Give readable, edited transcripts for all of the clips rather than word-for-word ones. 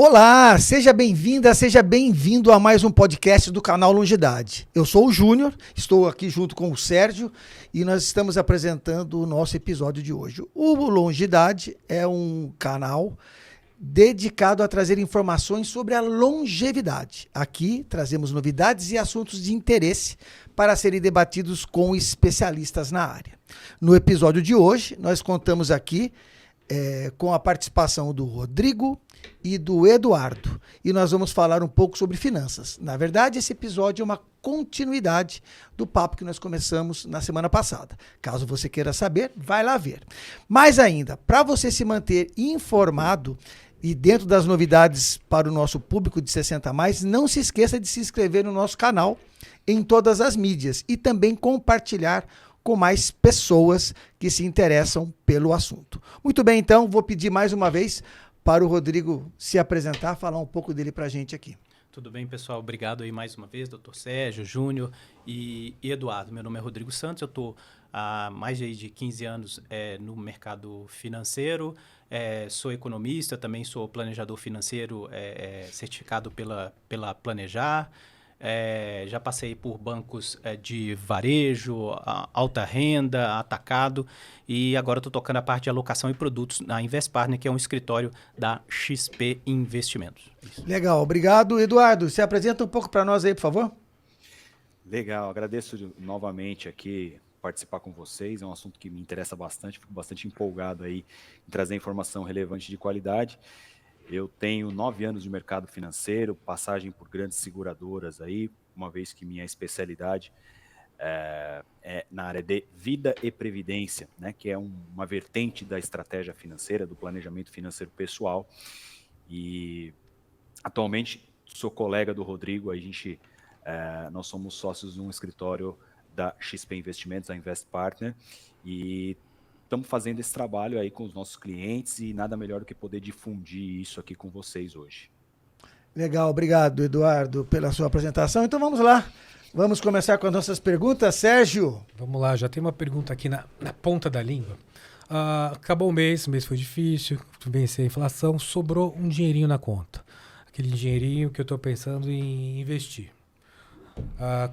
Olá, seja bem-vinda, seja bem-vindo a mais um podcast do canal Longidade. Eu sou o Júnior, estou aqui junto com o Sérgio e nós estamos apresentando o nosso episódio de hoje. O Longidade é um canal dedicado a trazer informações sobre a longevidade. Aqui trazemos novidades e assuntos de interesse para serem debatidos com especialistas na área. No episódio de hoje, nós contamos aqui com a participação do Rodrigo e do Eduardo. E nós vamos falar um pouco sobre finanças. Na verdade, esse episódio é uma continuidade do papo que nós começamos na semana passada. Caso você queira saber, vai lá ver. Mais ainda, para você se manter informado e dentro das novidades para o nosso público de 60+, não se esqueça de se inscrever no nosso canal em todas as mídias e também compartilhar com mais pessoas que se interessam pelo assunto. Muito bem, então, vou pedir mais uma vez para o Rodrigo se apresentar, falar um pouco dele para a gente aqui. Tudo bem, pessoal? Obrigado aí mais uma vez, doutor Sérgio, Júnior e Eduardo. Meu nome é Rodrigo Santos, eu estou há mais de 15 anos no mercado financeiro, sou economista, também sou planejador financeiro certificado pela Planejar. Já passei por bancos de varejo, alta renda, atacado, e agora estou tocando a parte de alocação e produtos na Investpartner, que é um escritório da XP Investimentos. Isso. Legal, obrigado. Eduardo, se apresenta um pouco para nós aí, por favor. Legal, agradeço novamente aqui participar com vocês, é um assunto que me interessa bastante, fico bastante empolgado aí em trazer informação relevante de qualidade. Eu tenho 9 anos de mercado financeiro, passagem por grandes seguradoras aí, uma vez que minha especialidade é na área de vida e previdência, né, que é uma vertente da estratégia financeira, do planejamento financeiro pessoal. E atualmente sou colega do Rodrigo, nós somos sócios de um escritório da XP Investimentos, a Investpartner, e estamos fazendo esse trabalho aí com os nossos clientes e nada melhor do que poder difundir isso aqui com vocês hoje. Legal, obrigado, Eduardo, pela sua apresentação. Então vamos lá, vamos começar com as nossas perguntas. Sérgio? Vamos lá, já tem uma pergunta aqui na ponta da língua. Acabou o mês foi difícil, vencer a inflação, sobrou um dinheirinho na conta. Aquele dinheirinho que eu estou pensando em investir.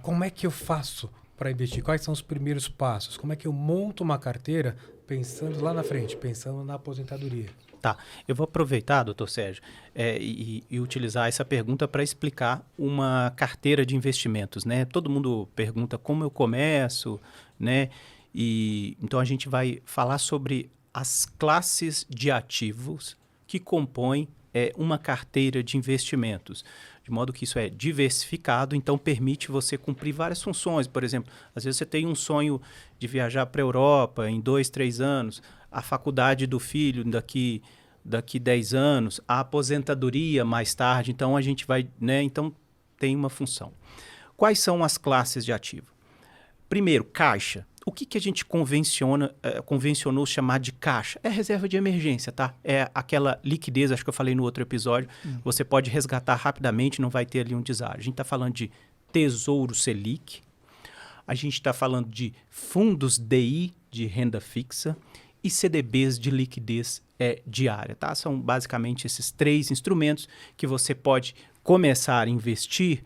Como é que eu faço para investir? Quais são os primeiros passos? Como é que eu monto uma carteira pensando lá na frente, pensando na aposentadoria? Tá, eu vou aproveitar, doutor Sérgio, e utilizar essa pergunta para explicar uma carteira de investimentos, né? Todo mundo pergunta como eu começo, né? E então a gente vai falar sobre as classes de ativos que compõem uma carteira de investimentos, de modo que isso é diversificado, então permite você cumprir várias funções. Por exemplo, às vezes você tem um sonho de viajar para a Europa em 2, 3 anos, a faculdade do filho daqui 10 anos, a aposentadoria mais tarde, então a gente vai, né? Então tem uma função. Quais são as classes de ativo? Primeiro, caixa. O que a gente convencionou chamar de caixa? É reserva de emergência, tá? É aquela liquidez, acho que eu falei no outro episódio, você pode resgatar rapidamente, não vai ter ali um deságio. A gente está falando de Tesouro Selic, a gente está falando de fundos DI, de renda fixa, e CDBs de liquidez diária, tá? São basicamente esses 3 instrumentos que você pode começar a investir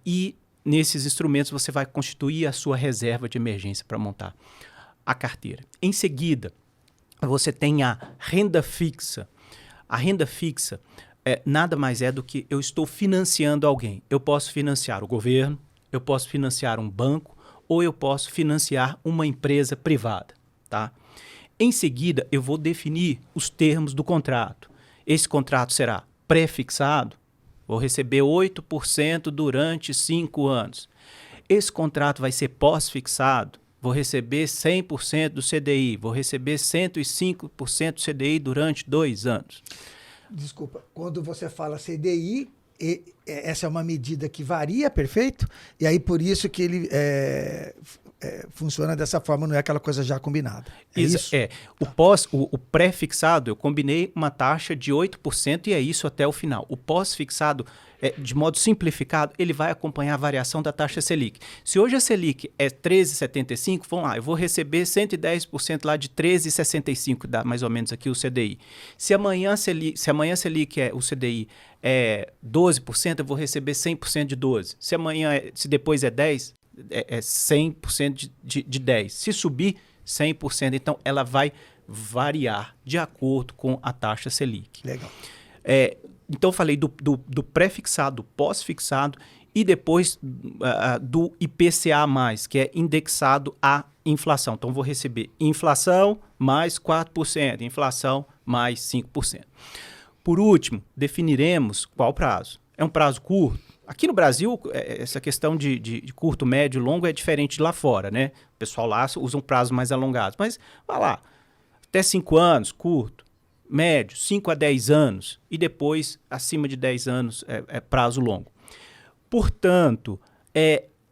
e nesses instrumentos você vai constituir a sua reserva de emergência para montar a carteira. Em seguida, você tem a renda fixa. A renda fixa nada mais é do que eu estou financiando alguém. Eu posso financiar o governo, eu posso financiar um banco ou eu posso financiar uma empresa privada, tá? Em seguida, eu vou definir os termos do contrato. Esse contrato será pré-fixado. Vou receber 8% durante 5 anos. Esse contrato vai ser pós-fixado. Vou receber 100% do CDI. Vou receber 105% do CDI durante 2 anos. Desculpa, quando você fala CDI, essa é uma medida que varia, perfeito? E aí por isso que ele funciona dessa forma, não é aquela coisa já combinada. É isso? O pré-fixado, eu combinei uma taxa de 8% e é isso até o final. O pós-fixado, de modo simplificado, ele vai acompanhar a variação da taxa Selic. Se hoje a Selic é 13,75, vamos lá, eu vou receber 110% lá de 13,65, dá mais ou menos aqui o CDI. Se amanhã a Selic o CDI é 12%, eu vou receber 100% de 12%. Se depois é 10%, é 100% de 10%. Se subir, 100%. Então, ela vai variar de acordo com a taxa Selic. Legal. Então, eu falei do pré-fixado, pós-fixado e depois do IPCA+, que é indexado à inflação. Então, eu vou receber inflação mais 4%, inflação mais 5%. Por último, definiremos qual prazo. É um prazo curto? Aqui no Brasil, essa questão de curto, médio, longo é diferente de lá fora, né? O pessoal lá usa um prazo mais alongado. Mas, vai lá, até 5 anos, curto, médio, 5 a 10 anos, e depois, acima de 10 anos, é prazo longo. Portanto,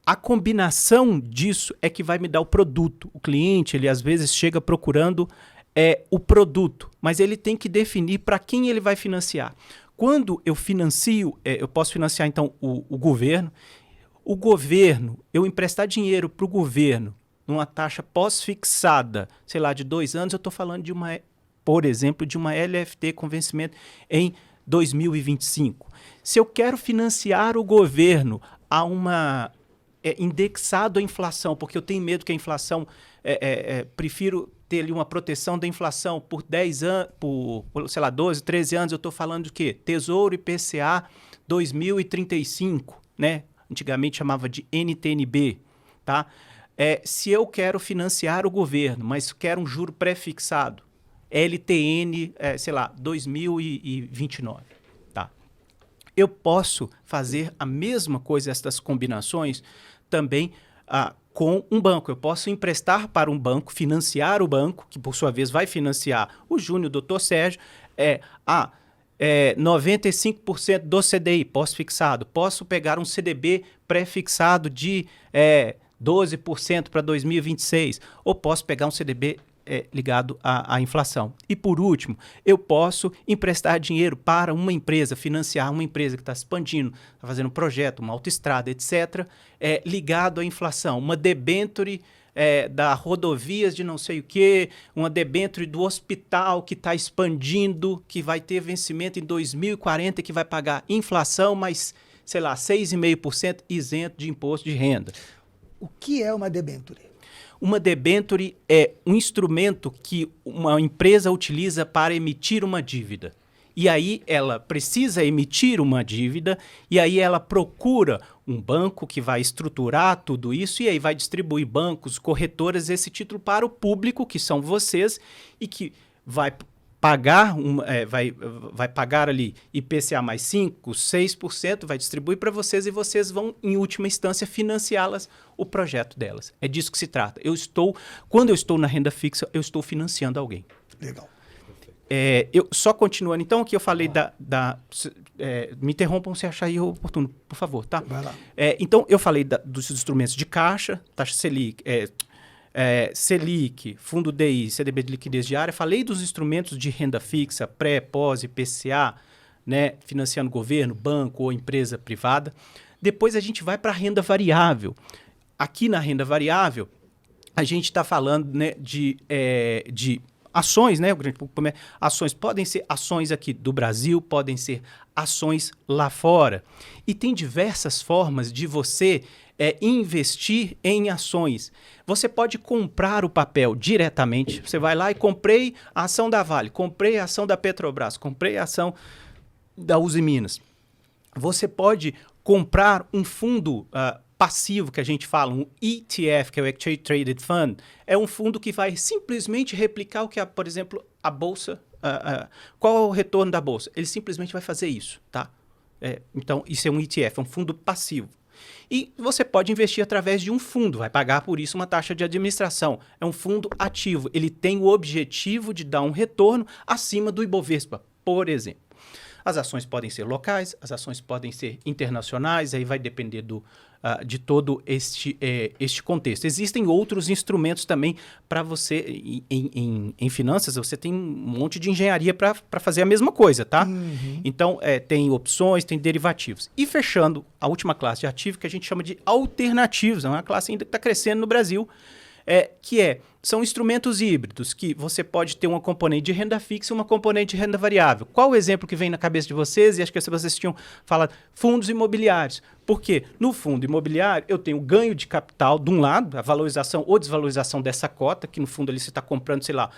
a combinação disso é que vai me dar o produto. O cliente, ele às vezes chega procurando o produto, mas ele tem que definir para quem ele vai financiar. Quando eu financio, eu posso financiar, então, o governo. O governo, eu emprestar dinheiro para o governo numa taxa pós-fixada, sei lá, de 2 anos, eu estou falando por exemplo, de uma LFT com vencimento em 2025. Se eu quero financiar o governo a uma indexado à inflação, porque eu tenho medo que a inflação, prefiro ter ali uma proteção da inflação por 10 anos, por, sei lá, 12, 13 anos, eu estou falando de quê? Tesouro IPCA 2035, né? Antigamente chamava de NTNB, tá? Se eu quero financiar o governo, mas quero um juro pré-fixado, LTN, sei lá, 2029, tá? Eu posso fazer a mesma coisa, essas combinações, também com um banco. Eu posso emprestar para um banco, financiar o banco, que por sua vez vai financiar o Júnior, o Dr. Sérgio, 95% do CDI pós-fixado. Posso pegar um CDB pré-fixado de 12% para 2026, ou posso pegar um CDB ligado à inflação. E por último, eu posso emprestar dinheiro para uma empresa, financiar uma empresa que está expandindo, está fazendo um projeto, uma autoestrada, etc., ligado à inflação. Uma debênture da rodovias de não sei o quê, uma debênture do hospital que está expandindo, que vai ter vencimento em 2040, que vai pagar inflação, mas, sei lá, 6,5% isento de imposto de renda. O que é uma debênture? Uma debênture é um instrumento que uma empresa utiliza para emitir uma dívida. E aí ela precisa emitir uma dívida e aí ela procura um banco que vai estruturar tudo isso e aí vai distribuir bancos, corretoras, esse título para o público, que são vocês, e que vai pagar, vai pagar ali IPCA mais 5%, 6%, vai distribuir para vocês e vocês vão, em última instância, financiá-las, o projeto delas. É disso que se trata. Quando eu estou na renda fixa, eu estou financiando alguém. Legal. Só continuando, então, que eu falei me interrompam se achar aí oportuno, por favor, tá? Vai lá. Então, eu falei dos instrumentos de caixa, taxa Selic, Selic, fundo DI, CDB de liquidez diária. Falei dos instrumentos de renda fixa, pré, pós, IPCA, né, financiando governo, banco ou empresa privada. Depois a gente vai para a renda variável. Aqui na renda variável, a gente está falando, né, de ações, né? O grande público, ações podem ser ações aqui do Brasil, podem ser ações lá fora. E tem diversas formas de você investir em ações. Você pode comprar o papel diretamente. Você vai lá e comprei a ação da Vale, comprei a ação da Petrobras, comprei a ação da Uzi Minas. Você pode comprar um fundo passivo, que a gente fala, um ETF, que é o Exchange Traded Fund. É um fundo que vai simplesmente replicar o que, por exemplo, a Bolsa... qual é o retorno da Bolsa? Ele simplesmente vai fazer isso, tá? Então, isso é um ETF, é um fundo passivo. E você pode investir através de um fundo, vai pagar por isso uma taxa de administração. É um fundo ativo, ele tem o objetivo de dar um retorno acima do Ibovespa, por exemplo. As ações podem ser locais, as ações podem ser internacionais, aí vai depender de todo este contexto. Existem outros instrumentos também para você, em finanças, você tem um monte de engenharia para fazer a mesma coisa, tá? Então, tem opções, tem derivativos. E fechando, a última classe de ativo que a gente chama de alternativos, é uma classe ainda que está crescendo no Brasil, são instrumentos híbridos, que você pode ter uma componente de renda fixa e uma componente de renda variável. Qual o exemplo que vem na cabeça de vocês? E acho que vocês tinham falado, fundos imobiliários. Por quê? No fundo imobiliário, eu tenho ganho de capital, de um lado, a valorização ou desvalorização dessa cota, que no fundo ali você está comprando, sei lá,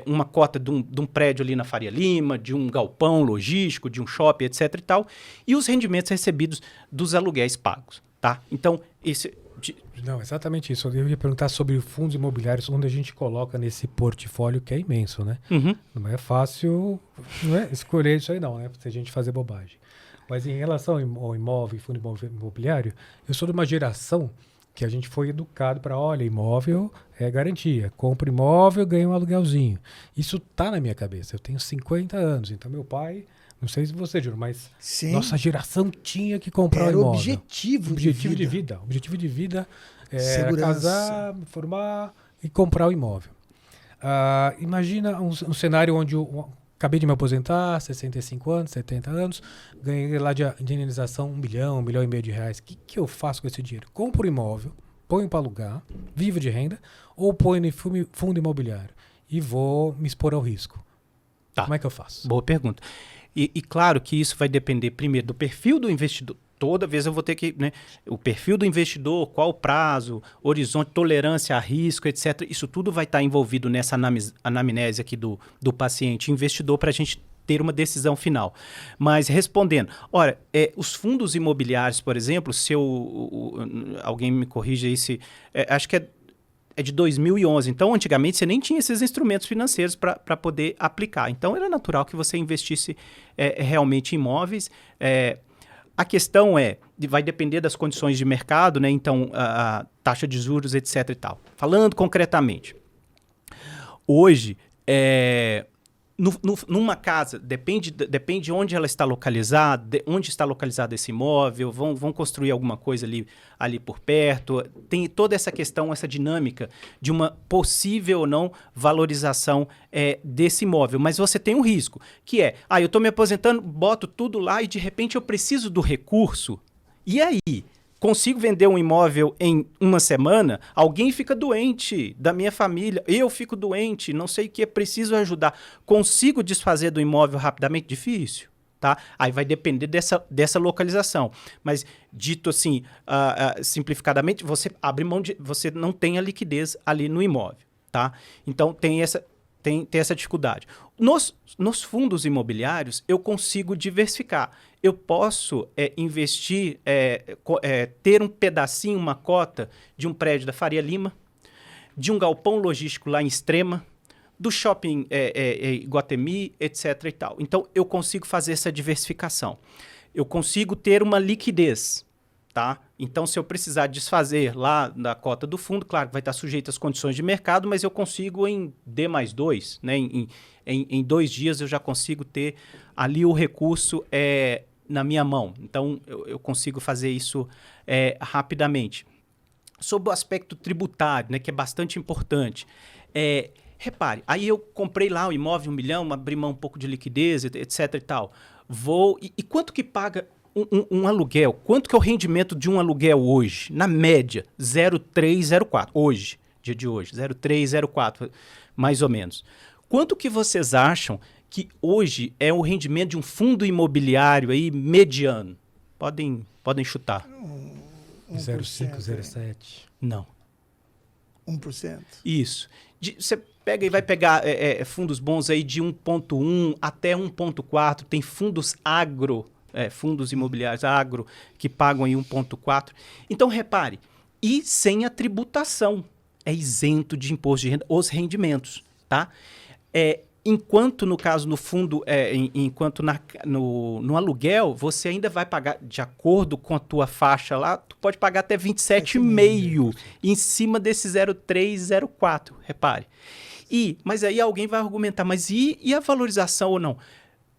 uma cota de um prédio ali na Faria Lima, de um galpão logístico, de um shopping, etc. e tal, e os rendimentos recebidos dos aluguéis pagos, tá? Então, Não, exatamente isso. Eu ia perguntar sobre fundos imobiliários, onde a gente coloca nesse portfólio que é imenso, né? Não é fácil escolher isso aí não, né? Se a gente fazer bobagem. Mas em relação ao imóvel e fundo imobiliário, eu sou de uma geração que a gente foi educado para, olha, imóvel é garantia. Compra imóvel, ganha um aluguelzinho. Isso tá na minha cabeça. Eu tenho 50 anos, então meu pai... Não sei se você, Júlio, mas nossa geração tinha que comprar um imóvel. Objetivo de vida. O objetivo de vida era casar, formar e comprar o imóvel. Imagina um cenário onde eu acabei de me aposentar, 65 anos, 70 anos, ganhei lá de indenização 1 milhão, 1,5 milhão de reais. O que eu faço com esse dinheiro? Compro o imóvel, ponho para alugar, vivo de renda, ou ponho no fundo imobiliário e vou me expor ao risco? Tá. Como é que eu faço? Boa pergunta. E claro que isso vai depender primeiro do perfil do investidor. Toda vez eu vou ter que, né, o perfil do investidor, qual o prazo, horizonte, tolerância a risco, etc. Isso tudo vai estar envolvido nessa anamnese aqui do paciente investidor para a gente ter uma decisão final. Mas respondendo, olha, os fundos imobiliários, por exemplo, se alguém me corrija aí, acho que é de 2011. Então, antigamente, você nem tinha esses instrumentos financeiros para poder aplicar. Então, era natural que você investisse realmente em imóveis. A questão vai depender das condições de mercado, né? Então, a taxa de juros, etc. e tal. Falando concretamente, hoje, numa casa, depende de onde ela está localizada, onde está localizado esse imóvel, vão construir alguma coisa ali por perto. Tem toda essa questão, essa dinâmica de uma possível ou não valorização desse imóvel. Mas você tem um risco, que eu estou me aposentando, boto tudo lá e de repente eu preciso do recurso. E aí? Consigo vender um imóvel em uma semana, alguém fica doente da minha família, eu fico doente, não sei o que, preciso ajudar. Consigo desfazer do imóvel rapidamente? Difícil, tá? Aí vai depender dessa localização. Mas, dito assim, simplificadamente, você abre mão você não tem a liquidez ali no imóvel, tá? Então, tem essa dificuldade. Nos fundos imobiliários, eu consigo diversificar. Eu posso investir, ter um pedacinho, uma cota de um prédio da Faria Lima, de um galpão logístico lá em Extrema, do shopping Iguatemi, etc. e tal. Então, eu consigo fazer essa diversificação. Eu consigo ter uma liquidez, tá? Então, se eu precisar desfazer lá da cota do fundo, claro que vai estar sujeito às condições de mercado, mas eu consigo em D+2, né? Em 2 dias eu já consigo ter ali o recurso na minha mão. Então, eu consigo fazer isso rapidamente. Sobre o aspecto tributário, né, que é bastante importante, repare, aí eu comprei lá o imóvel 1 milhão, abri mão um pouco de liquidez, etc. e tal. E quanto que paga um aluguel? Quanto que é o rendimento de um aluguel hoje? Na média, 0,3, 0,4. Hoje, dia de hoje, 0,3, 0,4, mais ou menos. Quanto que vocês acham que hoje é o rendimento de um fundo imobiliário aí mediano? Podem chutar. 0,5, 0,7. Não. 1%. Isso. Você pega e vai pegar fundos bons aí de 1,1 até 1,4. Tem fundos fundos imobiliários agro que pagam aí 1,4. Então, repare, e sem a tributação. É isento de imposto de renda os rendimentos, tá? Enquanto, no caso, no fundo, enquanto no aluguel, você ainda vai pagar, de acordo com a tua faixa lá, tu pode pagar até 27,5% em cima desse 0,3, 0,4, repare. Mas aí alguém vai argumentar, mas e a valorização ou não?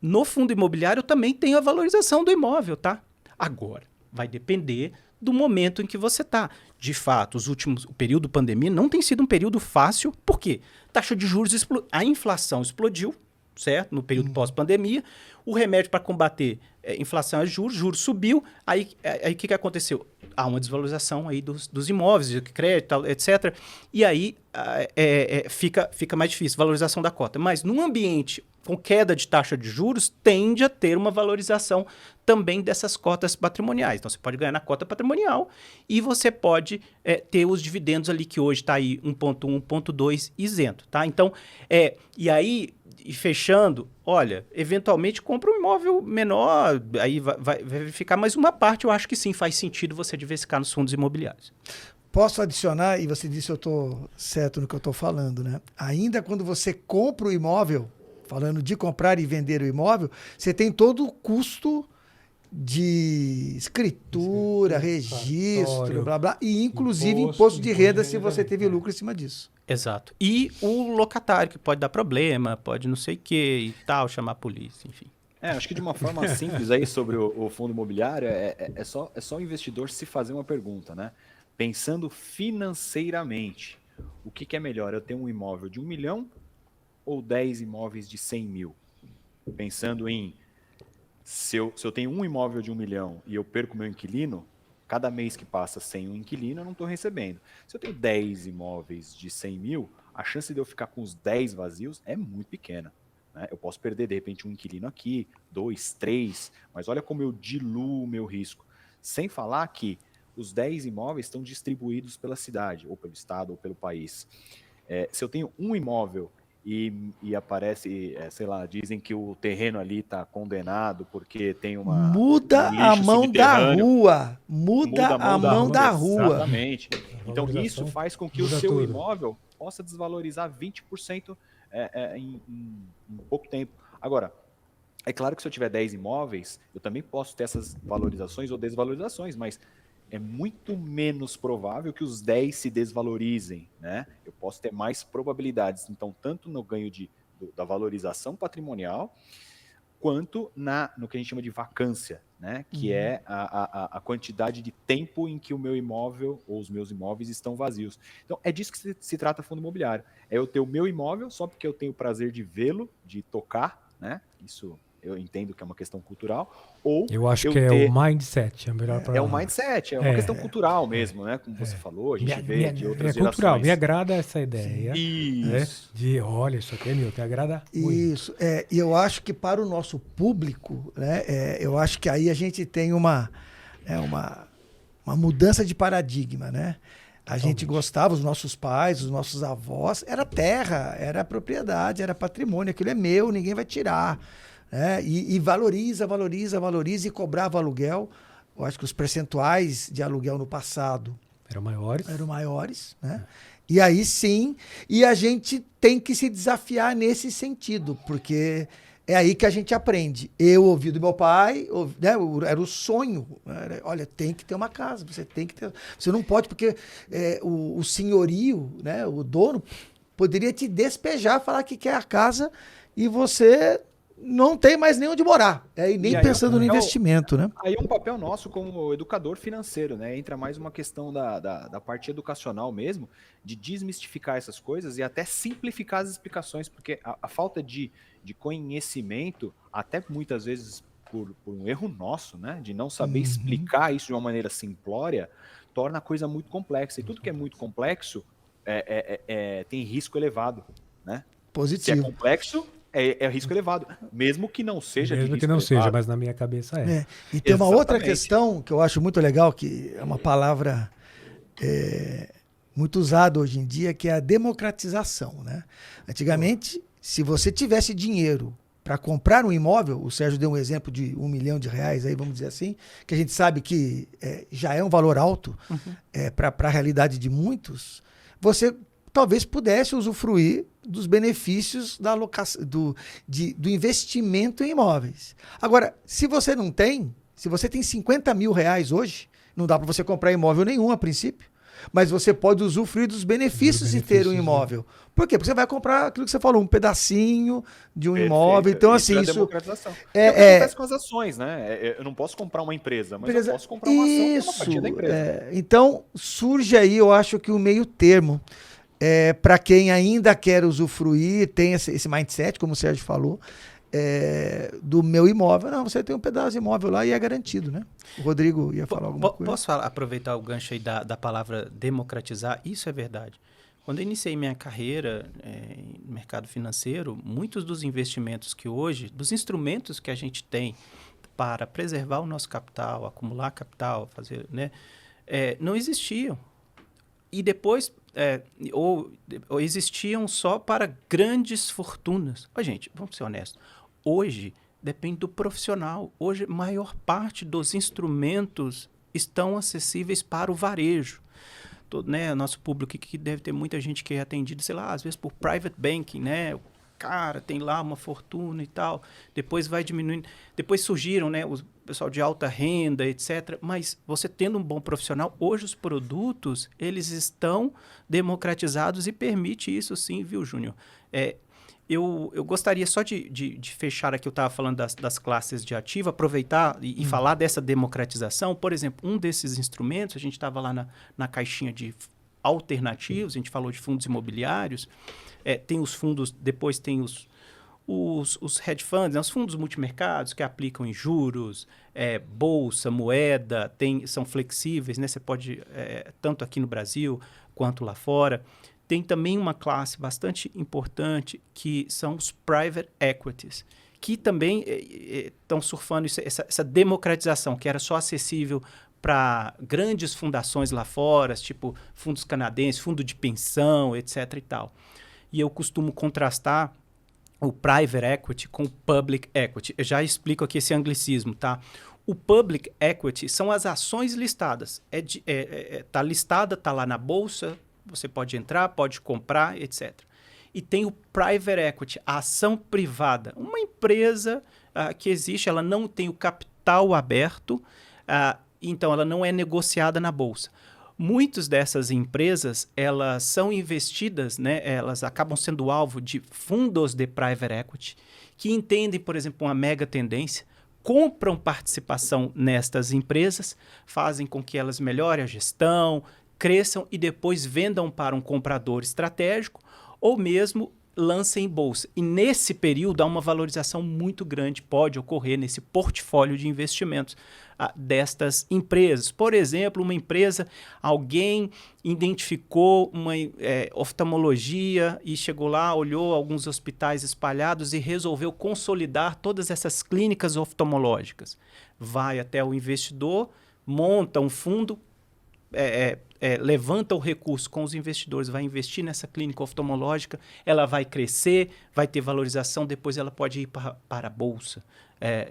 No fundo imobiliário também tem a valorização do imóvel, tá? Agora, vai depender do momento em que você está. De fato, o período pandemia não tem sido um período fácil. Por quê? Taxa de juros, a inflação explodiu, certo? No período pós-pandemia. O remédio para combater inflação é juros subiu. Aí o que aconteceu? Há uma desvalorização aí dos imóveis, de crédito, etc. E aí fica mais difícil, valorização da cota. Mas num ambiente com queda de taxa de juros, tende a ter uma valorização também dessas cotas patrimoniais. Então, você pode ganhar na cota patrimonial e você pode ter os dividendos ali, que hoje está aí 1,1, 1,2 isento. Tá? Então, e aí, fechando, olha, eventualmente compra um imóvel menor, aí vai ficar mais uma parte. Eu acho que sim, faz sentido você diversificar nos fundos imobiliários. Posso adicionar, e você disse eu estou certo no que eu estou falando, né? Ainda quando você compra o imóvel, falando de comprar e vender o imóvel, você tem todo o custo de escritura, registro, blá, blá, e inclusive imposto de renda se você teve lucro em cima disso. Exato. E o locatário, que pode dar problema, pode não sei o que e tal, chamar a polícia, enfim. Acho que de uma forma simples aí sobre o fundo imobiliário, é só o investidor se fazer uma pergunta, né? Pensando financeiramente, o que é melhor? Eu ter um imóvel de 1 milhão ou 10 imóveis de 100 mil? Pensando em, se eu tenho um imóvel de 1 milhão e eu perco meu inquilino, cada mês que passa sem um inquilino eu não estou recebendo. Se eu tenho 10 imóveis de 100 mil, a chance de eu ficar com os 10 vazios é muito pequena. Né? Eu posso perder, de repente, um inquilino aqui, 2, 3, mas olha como eu diluo o meu risco. Sem falar que os 10 imóveis estão distribuídos pela cidade, ou pelo estado, ou pelo país. Se eu tenho um imóvel e aparece, sei lá, dizem que o terreno ali está condenado porque tem uma... Muda a mão da rua. Muda a mão da rua. Exatamente. Então, isso faz com que o seu imóvel possa desvalorizar 20% em pouco tempo. Agora, é claro que se eu tiver 10 imóveis, eu também posso ter essas valorizações ou desvalorizações, mas é muito menos provável que os 10 se desvalorizem, né? Eu posso ter mais probabilidades, então, tanto no ganho da valorização patrimonial, quanto no que a gente chama de vacância, né? Que é a quantidade de tempo em que o meu imóvel ou os meus imóveis estão vazios. Então, é disso que se trata fundo imobiliário. É eu ter o meu imóvel só porque eu tenho o prazer de vê-lo, de tocar, né? Isso eu entendo que é uma questão cultural. Ou eu acho que é o mindset. É o mindset, é uma questão cultural mesmo, né? Como você falou, a gente vê de outras gerações. É cultural, me agrada essa ideia. Isso. De, olha, isso aqui é meu, te agrada muito. Isso, e eu acho que para o nosso público, né, eu acho que aí a gente tem uma mudança de paradigma, né? A gente gostava, os nossos pais, os nossos avós, era terra, era propriedade, era patrimônio, aquilo é meu, ninguém vai tirar. E valoriza e cobrava aluguel. Eu acho que os percentuais de aluguel no passado eram maiores, né? E aí sim, e a gente tem que se desafiar nesse sentido, porque é aí que a gente aprende. Eu ouvi do meu pai, né, era o sonho. Olha, tem que ter uma casa, você tem que ter. Você não pode, porque o senhorio, né, o dono, poderia te despejar, falar que quer a casa e você não tem mais nem onde morar. E nem pensando no investimento, né? Aí é um papel nosso como educador financeiro, né? Entra mais uma questão da parte educacional mesmo, de desmistificar essas coisas e até simplificar as explicações, porque a falta de conhecimento, até muitas vezes por um erro nosso, né? De não saber explicar isso de uma maneira simplória, torna a coisa muito complexa. E tudo que é muito complexo tem risco elevado, né? Positivo. Se é complexo, é risco elevado, mesmo que não seja mesmo de risco que não elevado. Seja, mas na minha cabeça é. E tem uma outra questão que eu acho muito legal, que é uma palavra muito usada hoje em dia, que é a democratização, né? Antigamente, se você tivesse dinheiro para comprar um imóvel, o Sérgio deu um exemplo de R$1 milhão, aí vamos dizer assim, que a gente sabe que já é um valor alto para a realidade de muitos, você talvez pudesse usufruir dos benefícios da do investimento em imóveis. Agora, se você não tem, se você tem R$50 mil hoje, não dá para você comprar imóvel nenhum a princípio, Mas você pode usufruir dos benefícios de ter um imóvel. Por quê? Porque você vai comprar aquilo que você falou, um pedacinho de um imóvel. Então, assim, é a isso democratização. É o que acontece com as ações, né? Eu não posso comprar uma empresa, mas eu posso comprar uma ação que é uma partia da empresa. Então, surge aí, eu acho que o meio termo. Para quem ainda quer usufruir, tem esse mindset, como o Sérgio falou, do meu imóvel. Não, você tem um pedaço de imóvel lá e é garantido, né? O Rodrigo ia falar alguma coisa. Posso aproveitar o gancho aí da palavra democratizar? Isso é verdade. Quando eu iniciei minha carreira no mercado financeiro, muitos dos investimentos que hoje, dos instrumentos que a gente tem para preservar o nosso capital, acumular capital, fazer, né, não existiam. E depois, ou existiam só para grandes fortunas. Gente, vamos ser honestos. Hoje, depende do profissional. Hoje, a maior parte dos instrumentos estão acessíveis para o varejo. Né, nosso público que deve ter muita gente que é atendido, sei lá, às vezes por private banking, né? O cara tem lá uma fortuna e tal. Depois vai diminuindo. Depois surgiram, né, o pessoal de alta renda, etc. Mas você tendo um bom profissional, hoje os produtos, eles estão democratizados e permite isso sim, viu, Júnior? Eu gostaria só de fechar aqui, eu estava falando das classes de ativo, aproveitar e falar dessa democratização. Por exemplo, um desses instrumentos, a gente estava lá na caixinha de alternativos, a gente falou de fundos imobiliários, tem os fundos, depois tem os hedge funds, né, os fundos multimercados que aplicam em juros, bolsa, moeda, são flexíveis, né, você pode, tanto aqui no Brasil quanto lá fora. Tem também uma classe bastante importante que são os private equities, que também estão surfando essa democratização, que era só acessível para grandes fundações lá fora, tipo fundos canadenses, fundo de pensão, etc. e tal. E eu costumo contrastar o private equity com o public equity. Eu já explico aqui esse anglicismo, tá? O public equity são as ações listadas. Tá listada, tá lá na bolsa, você pode entrar, pode comprar, etc. E tem o private equity, a ação privada. Uma empresa que existe, ela não tem o capital aberto, então ela não é negociada na bolsa. Muitas dessas empresas, elas são investidas, né, elas acabam sendo alvo de fundos de private equity, que entendem, por exemplo, uma mega tendência, compram participação nestas empresas, fazem com que elas melhorem a gestão, cresçam e depois vendam para um comprador estratégico ou mesmo lancem em bolsa. E nesse período há uma valorização muito grande, pode ocorrer nesse portfólio de investimentos destas empresas. Por exemplo, uma empresa, alguém identificou uma oftalmologia e chegou lá, olhou alguns hospitais espalhados e resolveu consolidar todas essas clínicas oftalmológicas. Vai até o investidor, monta um fundo, levanta o recurso com os investidores, vai investir nessa clínica oftalmológica, ela vai crescer, vai ter valorização, depois ela pode ir para a bolsa.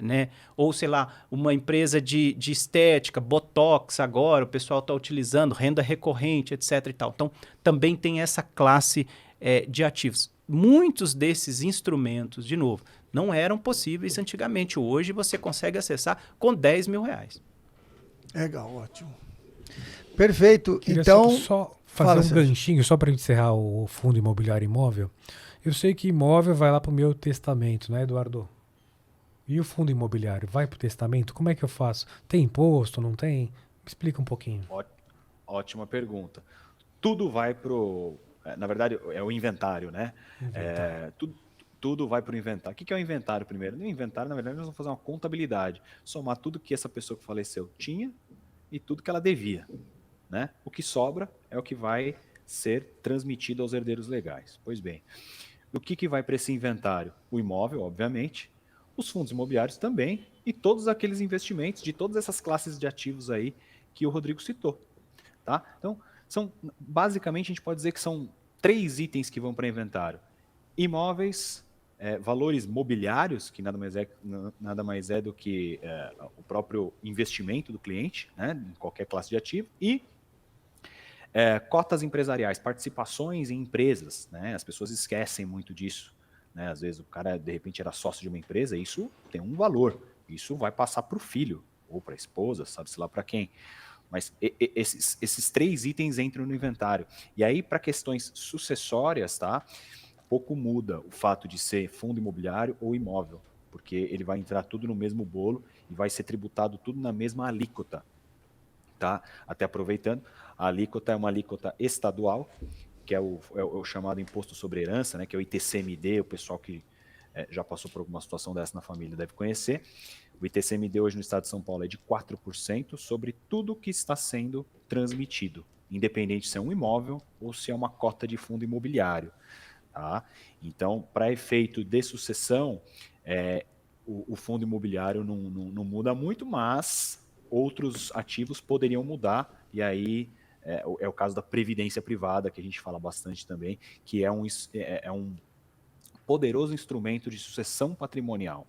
Né? Ou, sei lá, uma empresa de estética, Botox agora, o pessoal está utilizando, renda recorrente, etc. e tal. Então, também tem essa classe de ativos. Muitos desses instrumentos, de novo, não eram possíveis antigamente. Hoje você consegue acessar com R$10 mil. Legal, ótimo. Perfeito. Queria então, só fazer um ganchinho, só para encerrar o fundo imobiliário imóvel. Eu sei que imóvel vai lá para o meu testamento, né, Eduardo? E o fundo imobiliário vai para o testamento? Como é que eu faço? Tem imposto, não tem? Me explica um pouquinho. Ótima pergunta. Tudo vai para o... Na verdade, é o inventário, né? Tudo vai para o inventário. O que é o inventário primeiro? No inventário, na verdade, nós vamos fazer uma contabilidade. Somar tudo que essa pessoa que faleceu tinha e tudo que ela devia. Né? O que sobra é o que vai ser transmitido aos herdeiros legais. Pois bem, o que vai para esse inventário? O imóvel, obviamente, os fundos imobiliários também e todos aqueles investimentos de todas essas classes de ativos aí que o Rodrigo citou. Tá? Então, basicamente, a gente pode dizer que são 3 itens que vão para inventário. Imóveis, valores mobiliários, que nada mais é do que o próprio investimento do cliente, né, em qualquer classe de ativo, e cotas empresariais, participações em empresas, né? As pessoas esquecem muito disso, né? Às vezes o cara, de repente, era sócio de uma empresa, isso tem um valor, isso vai passar para o filho, ou para a esposa, sabe-se lá para quem. Mas esses 3 itens entram no inventário. E aí, para questões sucessórias, tá? Pouco muda o fato de ser fundo imobiliário ou imóvel, porque ele vai entrar tudo no mesmo bolo e vai ser tributado tudo na mesma alíquota. Tá? Até aproveitando, a alíquota é uma alíquota estadual, que é o chamado Imposto sobre Herança, né? Que é o ITCMD, o pessoal que já passou por alguma situação dessa na família deve conhecer. O ITCMD hoje no estado de São Paulo é de 4% sobre tudo que está sendo transmitido, independente se é um imóvel ou se é uma cota de fundo imobiliário. Tá? Então, para efeito de sucessão, o fundo imobiliário não muda muito, mas outros ativos poderiam mudar, e aí é o caso da previdência privada, que a gente fala bastante também, que é um poderoso instrumento de sucessão patrimonial.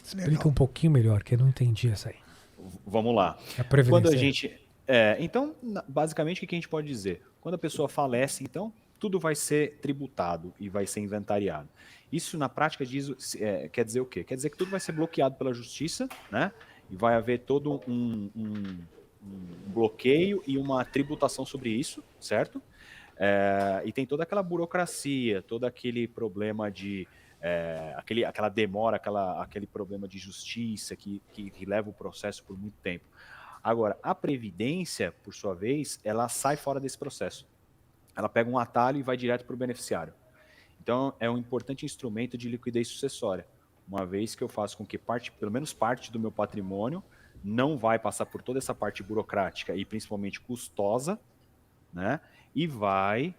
Explica um pouquinho melhor, que eu não entendi essa aí. Vamos lá. A previdência. Quando a gente... então, basicamente, o que a gente pode dizer? Quando a pessoa falece, então, tudo vai ser tributado e vai ser inventariado. Isso, na prática, quer dizer o quê? Quer dizer que tudo vai ser bloqueado pela justiça, né? E vai haver todo um bloqueio e uma tributação sobre isso, certo? E tem toda aquela burocracia, todo aquele problema de... aquela demora, aquele problema de justiça que leva o processo por muito tempo. Agora, a Previdência, por sua vez, ela sai fora desse processo. Ela pega um atalho e vai direto para o beneficiário. Então, é um importante instrumento de liquidez sucessória, uma vez que eu faço com que pelo menos parte do meu patrimônio não vai passar por toda essa parte burocrática e principalmente custosa, né? E vai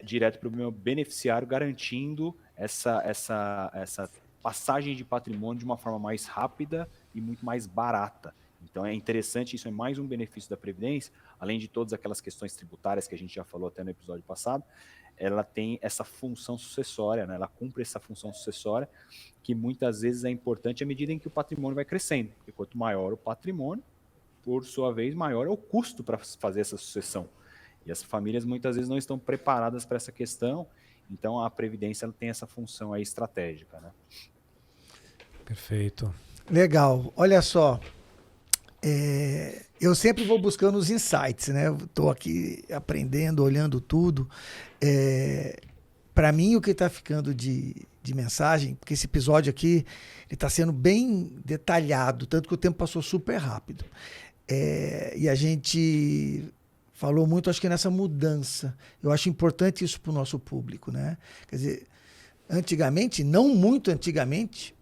direto para o meu beneficiário, garantindo essa passagem de patrimônio de uma forma mais rápida e muito mais barata. Então é interessante, isso é mais um benefício da Previdência, além de todas aquelas questões tributárias que a gente já falou até no episódio passado, ela tem essa função sucessória, né? Ela cumpre essa função sucessória, que muitas vezes é importante à medida em que o patrimônio vai crescendo, porque quanto maior o patrimônio, por sua vez, maior é o custo para fazer essa sucessão. E as famílias muitas vezes não estão preparadas para essa questão, então a Previdência ela tem essa função aí estratégica, né? Perfeito. Legal. Olha só, eu sempre vou buscando os insights, né? Estou aqui aprendendo, olhando tudo. Para mim, o que está ficando de mensagem, porque esse episódio aqui está sendo bem detalhado, tanto que o tempo passou super rápido. E a gente falou muito, acho que nessa mudança. Eu acho importante isso para o nosso público, né? Quer dizer, antigamente, não muito antigamente,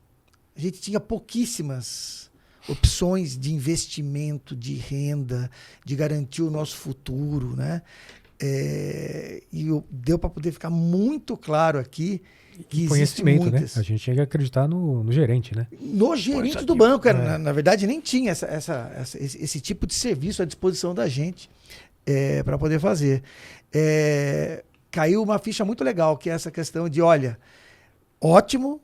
a gente tinha pouquíssimas opções de investimento, de renda, de garantir o nosso futuro, né? E deu para poder ficar muito claro aqui que existe muitas. Né? A gente tinha que acreditar no gerente, né? No gerente do banco, na verdade nem tinha esse tipo de serviço à disposição da gente para poder fazer. Caiu uma ficha muito legal, que é essa questão de, olha, ótimo,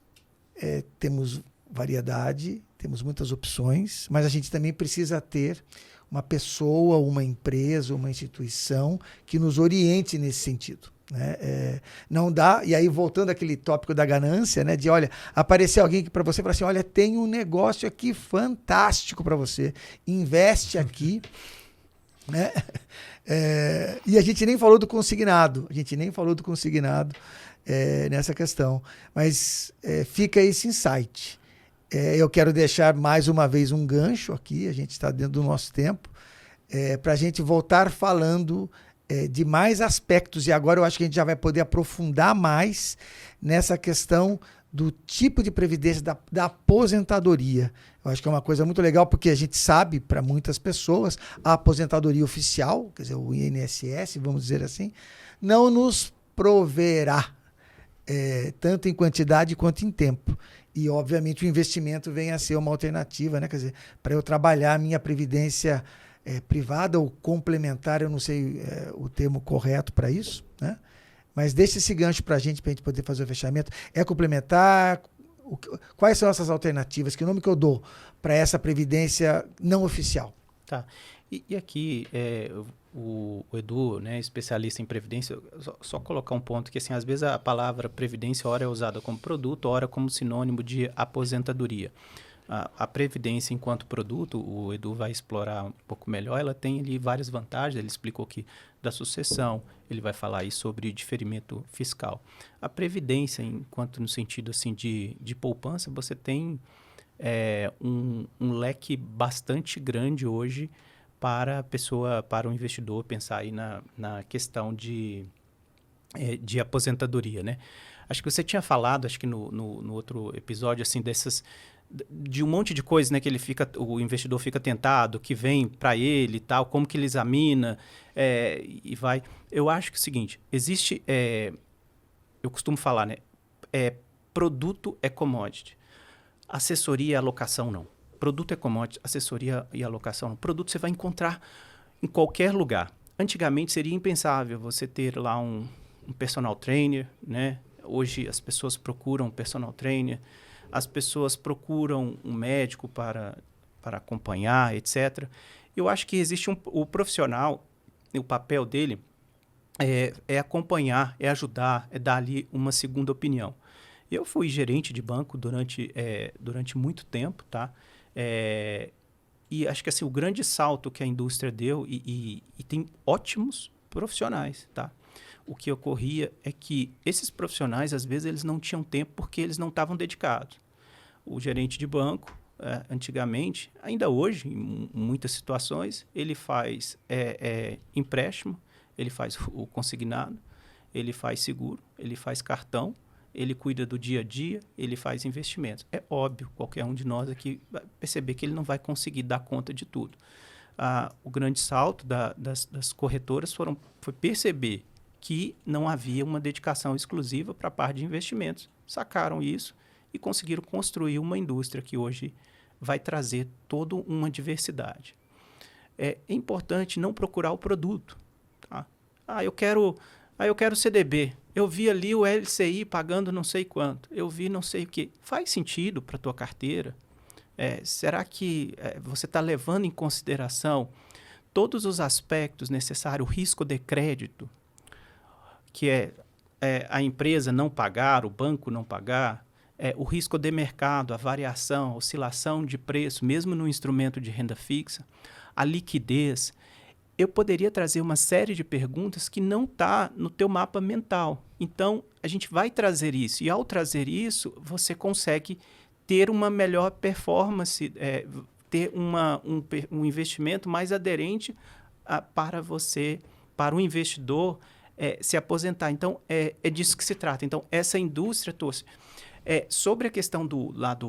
temos variedade, temos muitas opções, mas a gente também precisa ter uma pessoa, uma empresa, uma instituição que nos oriente nesse sentido. Né? Não dá, e aí voltando àquele tópico da ganância, né? De olha, aparecer alguém para você e falar assim, olha, tem um negócio aqui fantástico para você, investe aqui, né? E a gente nem falou do consignado, nessa questão, mas fica esse insight. Eu quero deixar mais uma vez um gancho aqui, a gente está dentro do nosso tempo, para a gente voltar falando de mais aspectos, e agora eu acho que a gente já vai poder aprofundar mais nessa questão do tipo de previdência da aposentadoria. Eu acho que é uma coisa muito legal, porque a gente sabe, para muitas pessoas, a aposentadoria oficial, quer dizer, o INSS, vamos dizer assim, não nos proverá tanto em quantidade quanto em tempo. E, obviamente, o investimento vem a ser uma alternativa, né? Quer dizer, para eu trabalhar a minha previdência privada ou complementar, eu não sei o termo correto para isso, né? Mas deixa esse gancho para a gente poder fazer o fechamento. Complementar? Quais são essas alternativas? Que nome que eu dou para essa previdência não oficial? Tá. E aqui, o Edu, né, especialista em previdência, só colocar um ponto que, assim, às vezes a palavra previdência, ora é usada como produto, ora como sinônimo de aposentadoria. A Previdência, enquanto produto, o Edu vai explorar um pouco melhor, ela tem ali várias vantagens. Ele explicou aqui da sucessão, ele vai falar aí sobre diferimento fiscal. A Previdência, enquanto no sentido assim, de poupança, você tem um leque bastante grande hoje para a pessoa, para o investidor pensar aí na questão de aposentadoria, né? Acho que você tinha falado, acho que no outro episódio, assim, de um monte de coisas, né, que o investidor fica tentado, que vem para ele e tal, como que ele examina e vai. Eu acho que é o seguinte, existe, eu costumo falar, né, produto é commodity, assessoria e alocação não. Produto é commodity, assessoria e alocação não. Produto você vai encontrar em qualquer lugar. Antigamente seria impensável você ter lá um personal trainer, né? Hoje as pessoas procuram um personal trainer, as pessoas procuram um médico para acompanhar, etc. Eu acho que existe o profissional, o papel dele é acompanhar, é ajudar, é dar ali uma segunda opinião. Eu fui gerente de banco durante muito tempo, tá? E acho que assim, o grande salto que a indústria deu, e tem ótimos profissionais, tá? O que ocorria é que esses profissionais, às vezes, eles não tinham tempo porque eles não estavam dedicados. O gerente de banco, antigamente, ainda hoje, em muitas situações, ele faz empréstimo, ele faz o consignado, ele faz seguro, ele faz cartão, ele cuida do dia a dia, ele faz investimentos. É óbvio, qualquer um de nós aqui vai perceber que ele não vai conseguir dar conta de tudo. O grande salto das corretoras foi perceber que não havia uma dedicação exclusiva para a parte de investimentos. Sacaram isso e conseguiram construir uma indústria que hoje vai trazer toda uma diversidade. É importante não procurar o produto. Tá? Eu quero CDB. Eu vi ali o LCI pagando não sei quanto. Eu vi não sei o quê. Faz sentido para a tua carteira? Será que você está levando em consideração todos os aspectos necessários, o risco de crédito, que é a empresa não pagar, o banco não pagar, o risco de mercado, a variação, a oscilação de preço, mesmo no instrumento de renda fixa, a liquidez. Eu poderia trazer uma série de perguntas que não está no teu mapa mental. Então, a gente vai trazer isso. E ao trazer isso, você consegue ter uma melhor performance, ter um investimento mais aderente para o investidor se aposentar. Então, é disso que se trata. Então, essa indústria trouxe. Sobre a questão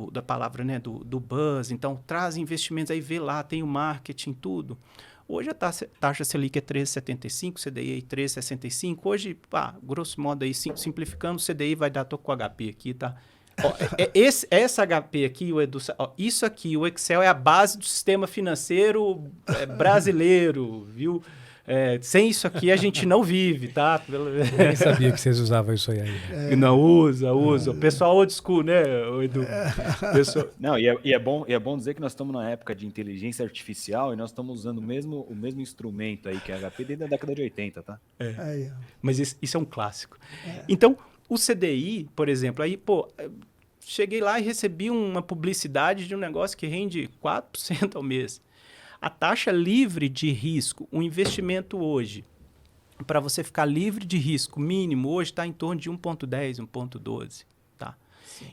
da palavra, né, do buzz, então, traz investimentos, aí vê lá, tem o marketing, tudo. Hoje a taxa Selic é 3,75, CDI é 3,65. Hoje, grosso modo, aí, simplificando, o CDI vai dar, tô com o HP aqui, tá? Essa HP aqui, o Edu, isso aqui, o Excel é a base do sistema financeiro brasileiro, viu? Sem isso aqui a gente não vive, tá? Eu nem sabia que vocês usavam isso aí ainda. Não, usa. O pessoal old school, né, Edu? Não, e é bom dizer que nós estamos na época de inteligência artificial e nós estamos usando o mesmo instrumento aí que é a HP desde a década de 80, tá? Mas isso é um clássico. Então, o CDI, por exemplo, aí, cheguei lá e recebi uma publicidade de um negócio que rende 4% ao mês. A taxa livre de risco, o investimento hoje, para você ficar livre de risco mínimo, hoje está em torno de 1,10, 1,12. Tá?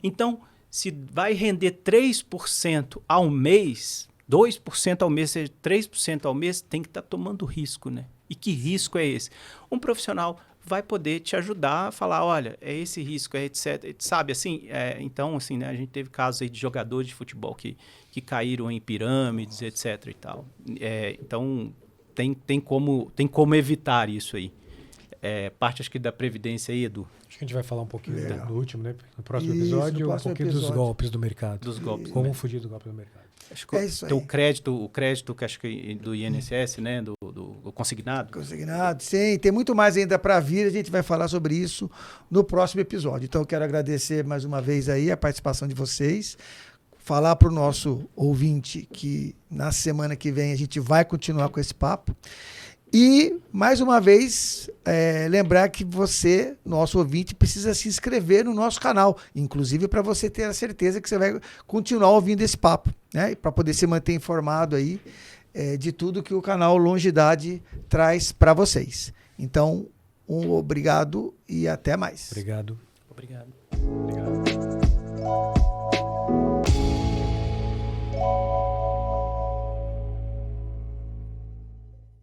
Então, se vai render 3% ao mês, 2% ao mês, seja 3% ao mês, tem que estar tomando risco, né? E que risco é esse? Um profissional vai poder te ajudar a falar, olha, é esse risco, etc. Sabe, assim, então, assim, né, a gente teve casos aí de jogadores de futebol que caíram em pirâmides, etc. e tal. Então, tem como evitar isso aí. Parte, acho que, da Previdência aí, Edu. Acho que a gente vai falar um pouquinho do último, né? No próximo episódio, um pouquinho dos golpes do mercado. Dos golpes. Como fugir do golpe do mercado. Acho que isso aí. O crédito que acho que do INSS, né? Do consignado. Consignado, sim. Tem muito mais ainda para vir. A gente vai falar sobre isso no próximo episódio. Então, eu quero agradecer mais uma vez aí a participação de vocês. Falar para o nosso ouvinte que na semana que vem a gente vai continuar com esse papo. E, mais uma vez, lembrar que você, nosso ouvinte, precisa se inscrever no nosso canal, inclusive para você ter a certeza que você vai continuar ouvindo esse papo, né? Para poder se manter informado aí de tudo que o canal Longidade traz para vocês. Então, obrigado e até mais. Obrigado. Obrigado. Obrigado.